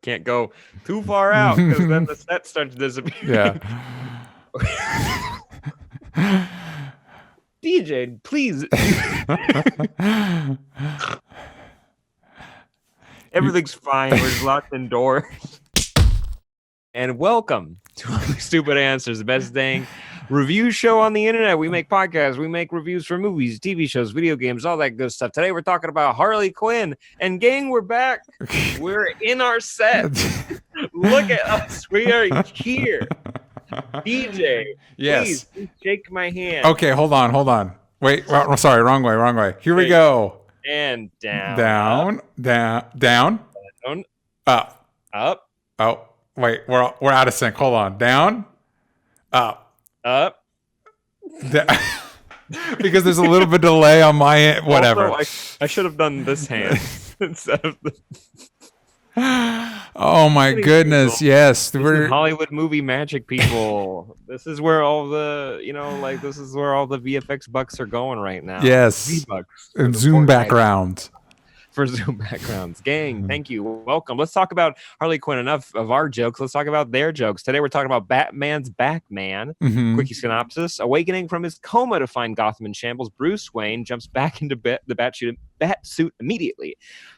can't go too far out because then the set starts disappearing. Yeah. DJ, please. Everything's fine. We're just locked indoors. And welcome to Stupid Answers, the best dang review show on the internet. We make podcasts, we make reviews for movies, TV shows, video games, all that good stuff. Today we're talking about Harley Quinn. And gang, we're back. We're in our set. Look at us. We are here. DJ, yes. Please shake my hand. Okay, hold on. Wait, sorry, wrong way. Here we go. And down. Down. Up. Oh, wait, we're out of sync. Hold on. Down. Up. Because there's a little bit of delay on my end. Whatever. Also, I should have done this hand instead of the... Oh my goodness! Yes, we're Hollywood movie magic people. This is where all the this is where all the VFX bucks are going right now. Yes, V-bucks and Zoom backgrounds. For Zoom backgrounds, gang. Thank you. Welcome. Let's talk about Harley Quinn. Enough of our jokes. Let's talk about their jokes. Today we're talking about Batman's Batman. Quickie synopsis: awakening from his coma to find Gotham in shambles, Bruce Wayne jumps back into the Batsuit immediately,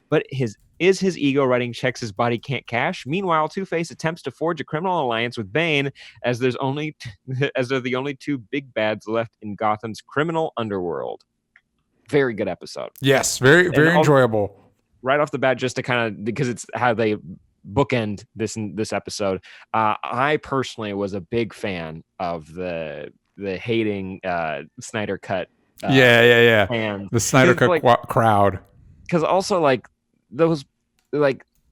but his ego writing checks his body can't cash. Meanwhile, Two Face attempts to forge a criminal alliance with Bane, as they're the only two big bads left in Gotham's criminal underworld. Very good episode. Yes, very enjoyable. Right off the bat, just to kind of, because it's how they bookend this episode. I personally was a big fan of the hating Snyder Cut. The Snyder Cut crowd. Because also those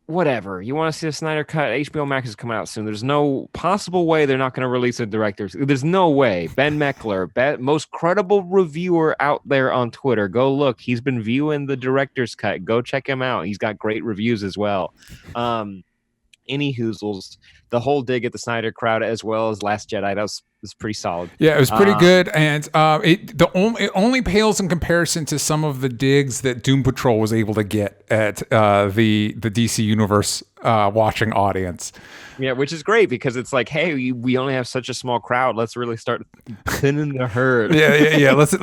whatever you want to see a Snyder Cut, HBO Max is coming out soon. There's no possible way they're not going to release a director's. There's no way. Ben Meckler, most credible reviewer out there on Twitter. Go look. He's been viewing the director's cut. Go check him out. He's got great reviews as well. Any hoozles, the whole dig at the Snyder crowd as well as Last Jedi, that was pretty solid. Yeah, it was pretty good, and it only pales in comparison to some of the digs that Doom Patrol was able to get at the DC Universe watching audience. Yeah, which is great because it's like, hey, we only have such a small crowd. Let's really start thinning the herd. Yeah. Let's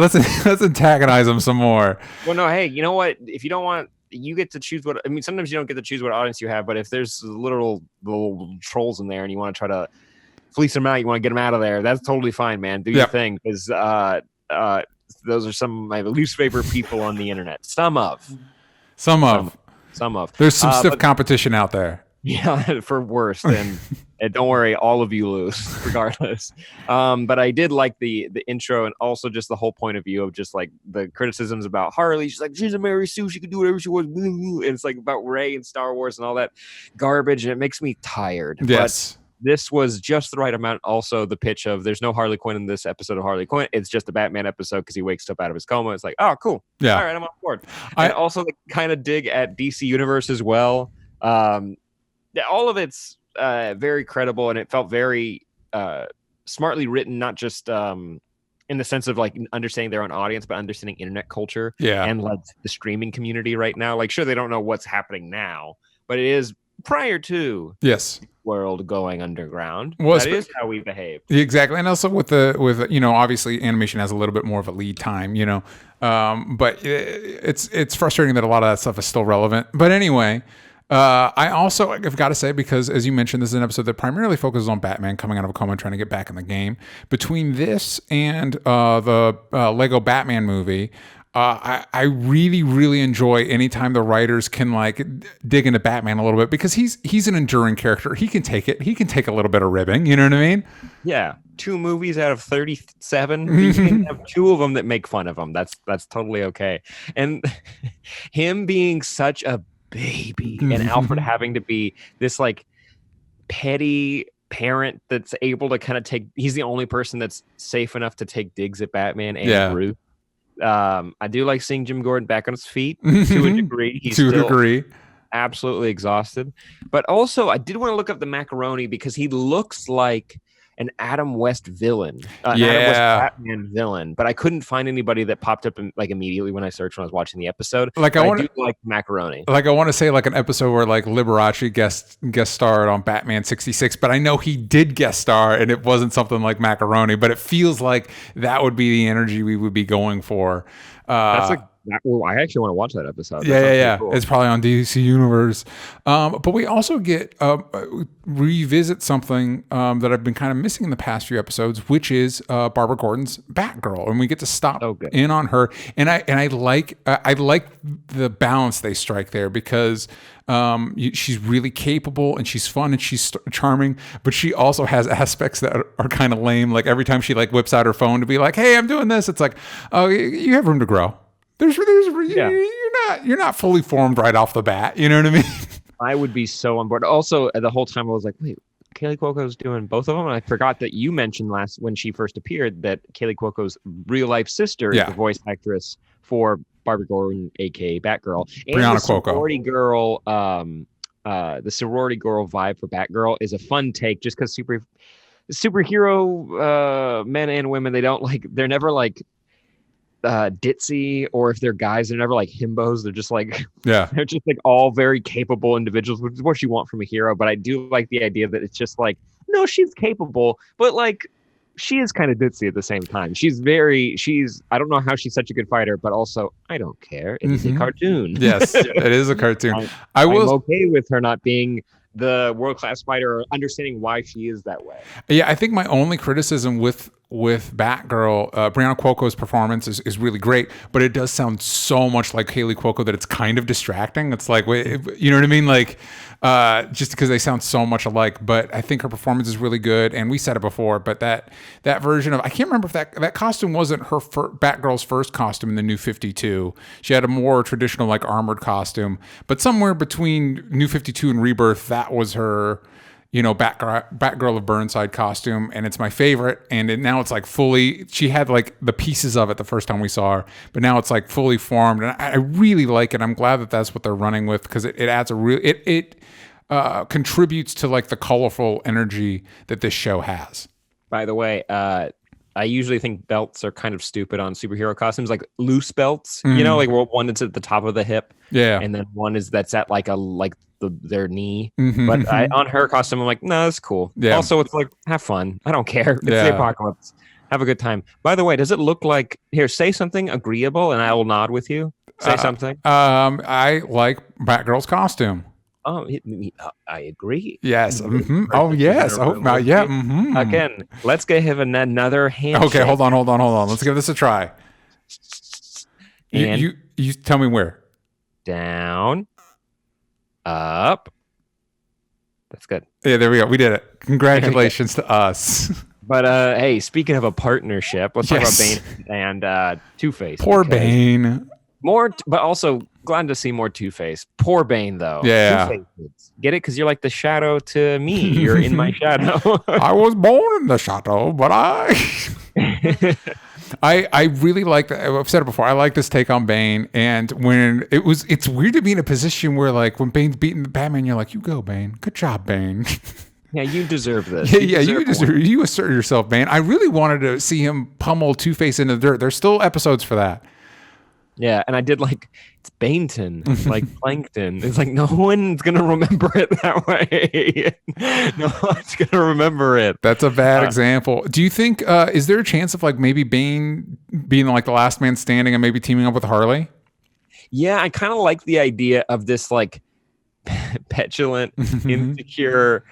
antagonize them some more. Well, no, hey, you know what? If you don't want. You get to choose sometimes you don't get to choose what audience you have, but if there's little trolls in there and you want to try to fleece them out, you want to get them out of there, that's totally fine, man. Do your thing, because those are some of my least favorite people on the internet. Some of. There's some stiff competition out there. Yeah, for worse. And don't worry, all of you lose, regardless. But I did like the intro and also just the whole point of view of just like the criticisms about Harley. She's like, she's a Mary Sue, she can do whatever she wants. And it's like about Rey and Star Wars and all that garbage, and it makes me tired. Yes. But this was just the right amount. Also, the pitch of there's no Harley Quinn in this episode of Harley Quinn. It's just a Batman episode because he wakes up out of his coma. It's like, oh, cool. Yeah. All right, I'm on board. And also the kind of dig at DC Universe as well. All of it's very credible, and it felt very smartly written, not just in the sense of like understanding their own audience, but understanding internet culture and like the streaming community right now. Like, sure, they don't know what's happening now, but it is prior to world going underground. That is how we behave. Exactly. And also with obviously animation has a little bit more of a lead time, but it's frustrating that a lot of that stuff is still relevant. But anyway, I also have got to say, because as you mentioned, this is an episode that primarily focuses on Batman coming out of a coma and trying to get back in the game. Between this and the Lego Batman movie, I really, really enjoy anytime the writers can like dig into Batman a little bit, because he's an enduring character. He can take it. He can take a little bit of ribbing. You know what I mean? Yeah. 2 movies out of 37. You can have 2 of them that make fun of him. That's totally okay. And him being such a baby and Alfred having to be this like petty parent that's able to kind of he's the only person that's safe enough to take digs at Batman and Bruce. I do like seeing Jim Gordon back on his feet to a degree. He's still absolutely exhausted, but also I did want to look up the macaroni because he looks like an Adam West villain, an Adam West Batman villain, but I couldn't find anybody that popped up like immediately when I searched when I was watching the episode. Like I do like Macaroni. Like I want to say like an episode where like Liberace guest starred on Batman 66, but I know he did guest star and it wasn't something like Macaroni, but it feels like that would be the energy we would be going for. That's like. Well, I actually want to watch that episode. Yeah. Cool. It's probably on DC Universe. But we also get revisit something that I've been kind of missing in the past few episodes, which is Barbara Gordon's Batgirl, and we get to stop in on her. And I like the balance they strike there because she's really capable and she's fun and she's charming, but she also has aspects that are kind of lame. Like every time she like whips out her phone to be like, "Hey, I'm doing this," it's like, "Oh, you have room to grow." You're not fully formed right off the bat. You know what I mean? I would be so on board. Also, the whole time I was like, wait, Kaylee Cuoco's doing both of them, and I forgot that you mentioned when she first appeared that Kaylee Cuoco's real life sister is the voice actress for Barbara Gordon, aka Batgirl, and Brianna the sorority Cuoco. girl. The sorority girl vibe for Batgirl is a fun take, just because superhero men and women, they're never like ditzy, or if they're guys, they're never like himbos. They're just like they're just like all very capable individuals, which is what you want from a hero. But I do like the idea that it's just like, no, she's capable, but like she is kind of ditzy at the same time. I don't know how she's such a good fighter, but also I don't care. It is a cartoon. Yes, it is a cartoon. I'm okay with her not being the world-class fighter or understanding why she is that way. Yeah, I think my only criticism with Batgirl, Brianna Cuoco's performance is really great, but it does sound so much like Kaylee Cuoco that it's kind of distracting. It's like, wait, you know what I mean? Like, just because they sound so much alike, but I think her performance is really good. And we said it before, but that version of, I can't remember if that costume wasn't her Batgirl's first costume in the New 52. She had a more traditional like armored costume, but somewhere between New 52 and Rebirth, that was her, Batgirl of Burnside costume, and it's my favorite. And now it's like fully, she had like the pieces of it the first time we saw her, but now it's like fully formed, and I really like it. I'm glad that that's what they're running with, because it adds it contributes to like the colorful energy that this show has. By the way, I usually think belts are kind of stupid on superhero costumes, like loose belts, like one that's at the top of the hip, and then one that's at like their knee. But on her costume, I'm like, no, that's cool. Also, it's like, have fun. I don't care. It's the apocalypse. Have a good time. By the way, does it look like, here, say something agreeable and I will nod with you. Say something. I like Batgirl's costume. Oh, I agree. Yes. Oh, yes. Oh, yeah. Again, let's have another handshake. Okay, hold on. Let's give this a try. And you tell me where. Down, up. That's good. Yeah, there we go. We did it. Congratulations to us. But hey, speaking of a partnership, let's talk about Bane and Two Face. Poor Bane. But also glad to see more Two Face. Poor Bane, though. Yeah. Two-Face. Get it? Because you're like the shadow to me. You're in my shadow. I was born in the shadow, but I really like that. I've said it before. I like this take on Bane, and when it's weird to be in a position where like when Bane's beating Batman, you're like, you go, Bane. Good job, Bane. Yeah, you deserve this. You assert yourself, Bane. I really wanted to see him pummel Two-Face into the dirt. There's still episodes for that. Yeah, and I did like, it's Baneton, like Plankton. It's like, no one's going to remember it that way. No one's going to remember it. That's a bad example. Do you think, is there a chance of like maybe Bane being like the last man standing and maybe teaming up with Harley? Yeah, I kind of like the idea of this like petulant, insecure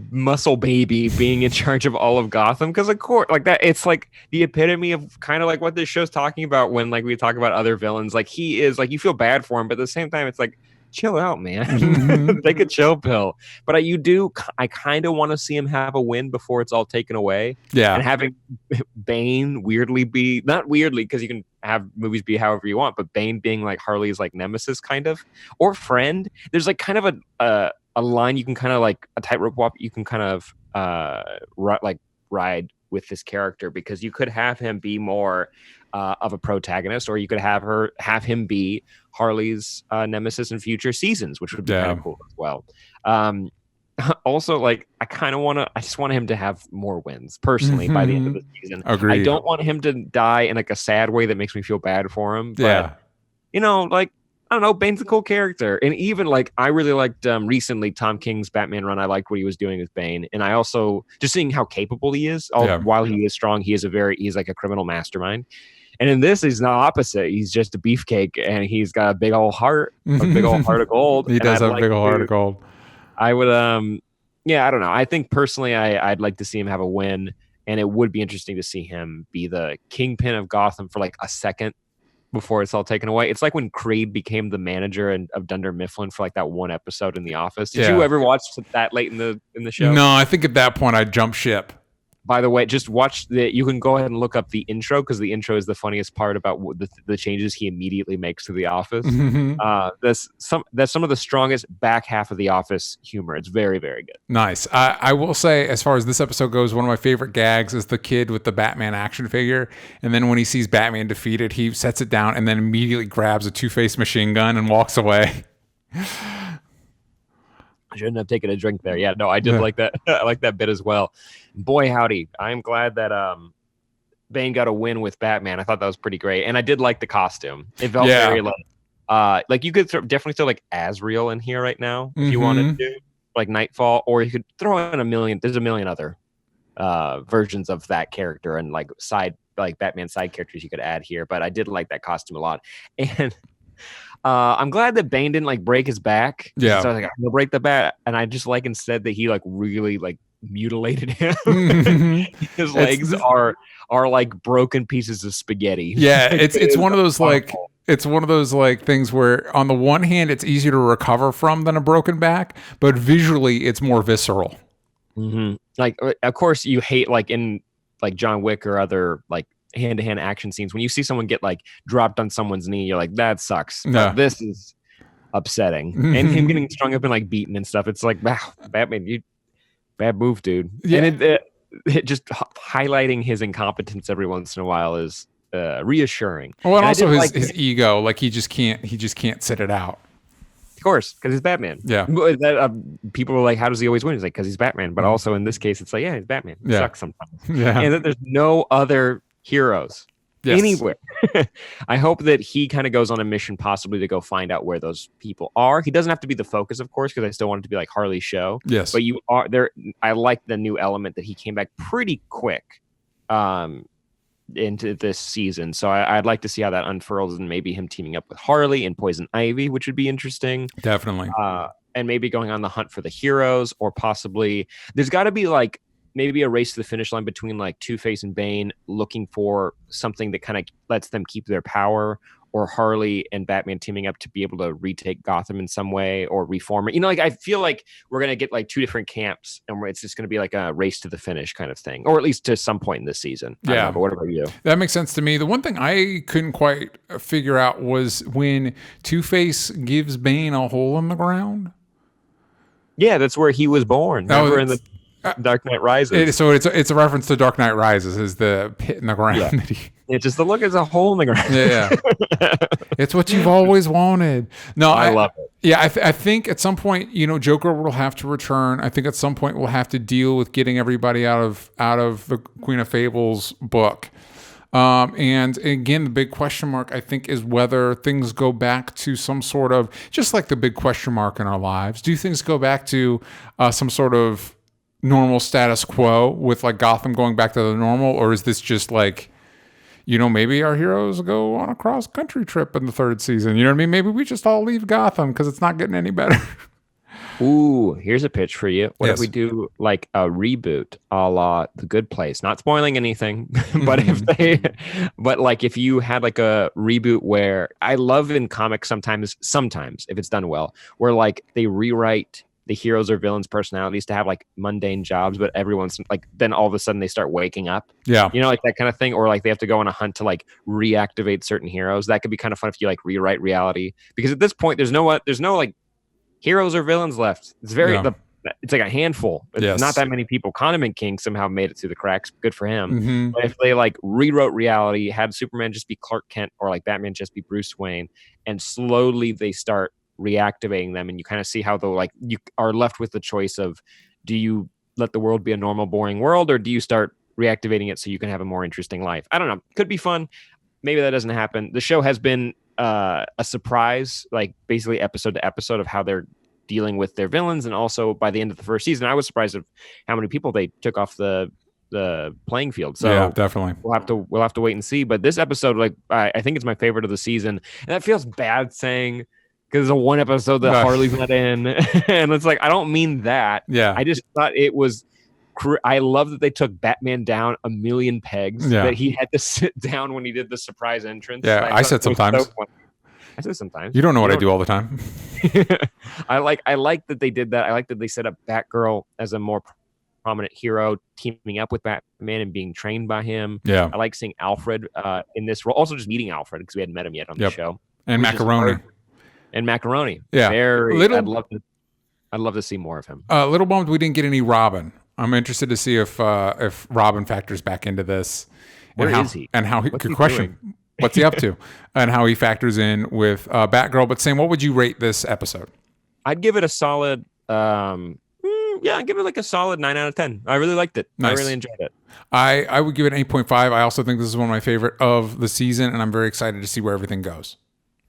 muscle baby being in charge of all of Gotham, because of course like that, it's like the epitome of kind of like what this show's talking about when like we talk about other villains. Like he is like, you feel bad for him, but at the same time it's like, chill out, man. Take a chill pill. But I kind of want to see him have a win before it's all taken away. Yeah. And having Bane weirdly be, not weirdly because you can have movies be however you want, but Bane being like Harley's like nemesis kind of, or friend. There's like kind of a line you can kind of like a tightrope walk you can kind of ride with this character, because you could have him be more of a protagonist, or you could have him be Harley's nemesis in future seasons, which would be kind of cool as well. also, like, I just want him to have more wins personally by the end of the season. Agreed. I don't want him to die in like a sad way that makes me feel bad for him. But, like, I don't know, Bane's a cool character. And even like, I really liked recently Tom King's Batman run. I liked what he was doing with Bane. And I also just seeing how capable he is. While he is strong, he's like a criminal mastermind. And in this, he's the opposite. He's just a beefcake, and he's got a big old heart, of gold. He does have a big old heart of gold. I would, I don't know. I think personally, I'd like to see him have a win, and it would be interesting to see him be the kingpin of Gotham for like a second before it's all taken away. It's like when Creed became the manager of Dunder Mifflin for like that one episode in The Office. Did you ever watch that late in the show? No, I think at that point I'd jump ship. By the way, just watch you can go ahead and look up the intro, because the intro is the funniest part about the changes he immediately makes to The Office. That's some of the strongest back half of The Office humor. It's very, very good. Nice. I will say, as far as this episode goes, one of my favorite gags is the kid with the Batman action figure. And then when he sees Batman defeated, he sets it down and then immediately grabs a Two-Face machine gun and walks away. I shouldn't have taken a drink there. Yeah, no, I did like that. I like that bit as well. Boy, howdy. I'm glad that Bane got a win with Batman. I thought that was pretty great. And I did like the costume. It felt very like you could definitely throw like Azrael in here right now if you wanted to, like Nightfall, or you could throw in there's a million other versions of that character and like Batman side characters you could add here. But I did like that costume a lot. And I'm glad that Bane didn't like break his back. Yeah. So I was like, I'm gonna break the bat. And I just like instead that he like really like mutilated him. His legs are like broken pieces of spaghetti. Yeah, it's one of those like it's one of those like things where on the one hand it's easier to recover from than a broken back, but visually it's more visceral. Like, of course you hate like in like John Wick or other like hand-to-hand action scenes when you see someone get like dropped on someone's knee, you're like, that sucks. This is upsetting. And him getting strung up and like beaten and stuff, it's like, wow, Batman, you bad move, dude. And it just highlighting his incompetence every once in a while is reassuring. Well, and also his ego, like he just can't sit it out. Of course, because he's Batman. Yeah. People were like, how does he always win? He's like, because he's Batman. But also in this case, it's like, yeah, he's Batman. It sucks sometimes. Yeah. And that there's no other heroes anywhere. I hope that he kind of goes on a mission possibly to go find out where those people are. He doesn't have to be the focus, of course, because I still want it to be like Harley's show. Yes. But you are there. I like the new element that he came back pretty quick into this season. So I'd like to see how that unfurls, and maybe him teaming up with Harley and Poison Ivy, which would be interesting. Definitely. And maybe going on the hunt for the heroes, or possibly there's got to be like maybe a race to the finish line between like Two-Face and Bane, looking for something that kind of lets them keep their power, or Harley and Batman teaming up to be able to retake Gotham in some way or reform it. You know, like I feel like we're going to get like two different camps, and it's just going to be like a race to the finish kind of thing, or at least to some point in this season. Yeah. But what about you? That makes sense to me. The one thing I couldn't quite figure out was when Two-Face gives Bane a hole in the ground. Yeah, that's where he was born. Remember in the Dark Knight Rises. So it's a reference to Dark Knight Rises, is the pit in the ground. Yeah. That It's just the look is a hole in the ground. Yeah. It's what you've always wanted. No, I love it. Yeah, I think at some point, Joker will have to return. I think at some point we'll have to deal with getting everybody out of the Queen of Fables book. And again, the big question mark, I think, is whether things go back to some sort of, just like the big question mark in our lives, do things go back to some sort of normal status quo with like Gotham going back to the normal, or is this just like, maybe our heroes go on a cross-country trip in the third season? You know what I mean? Maybe we just all leave Gotham because it's not getting any better. Ooh, here's a pitch for you. What if we do like a reboot a la The Good Place? Not spoiling anything, but if you had like a reboot where I love in comics sometimes if it's done well, where like they rewrite the heroes or villains' personalities to have like mundane jobs, but everyone's like, then all of a sudden they start waking up. Yeah. Like that kind of thing. Or like they have to go on a hunt to like reactivate certain heroes. That could be kind of fun if you like rewrite reality, because at this point there's no like heroes or villains left. It's it's like a handful. It's not that many people. Condiment King somehow made it through the cracks. Good for him. Mm-hmm. But if they like rewrote reality, had Superman just be Clark Kent, or like Batman just be Bruce Wayne, and slowly they start reactivating them, and you kind of see how you are left with the choice of, do you let the world be a normal, boring world, or do you start reactivating it so you can have a more interesting life? I don't know. Could be fun. Maybe that doesn't happen. The show has been a surprise, like basically episode to episode, of how they're dealing with their villains. And also by the end of the first season, I was surprised of how many people they took off the playing field. So yeah, definitely. We'll have to wait and see. But this episode, like, I think it's my favorite of the season. And that feels bad saying, because it's one episode that Harley's not in. And it's like, I don't mean that. Yeah. I just thought it was, I love that they took Batman down a million pegs, that he had to sit down when he did the surprise entrance. Yeah, I said sometimes. I said sometimes. You don't know what I do all the time. I like that they did that. I like that they set up Batgirl as a more prominent hero, teaming up with Batman and being trained by him. Yeah. I like seeing Alfred in this role. Also just meeting Alfred, because we hadn't met him yet on the show. And Macaroni. And Macaroni. Yeah. I'd love to see more of him. Little bummed we didn't get any Robin. I'm interested to see if Robin factors back into this. Where is he? And how good question. Doing? What's he up to? And how he factors in with Batgirl. But Sam, what would you rate this episode? I'd give it a solid I'd give it like a solid 9 out of 10. I really liked it. Nice. I really enjoyed it. I would give it an 8.5. I also think this is one of my favorite of the season, and I'm very excited to see where everything goes.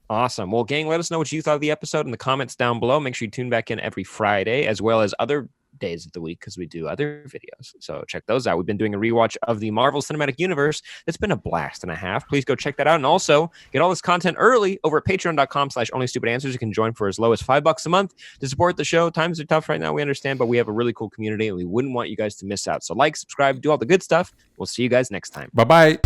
Awesome. Well, gang, let us know what you thought of the episode in the comments down below. Make sure you tune back in every Friday, as well as other days of the week, because we do other videos. So check those out. We've been doing a rewatch of the Marvel Cinematic Universe. It's been a blast and a half. Please go check that out. And also get all this content early over at patreon.com/onlystupidanswers. You can join for as low as $5 a month to support the show. Times are tough right now, we understand, but we have a really cool community and we wouldn't want you guys to miss out. So like, subscribe, do all the good stuff. We'll see you guys next time. Bye-bye.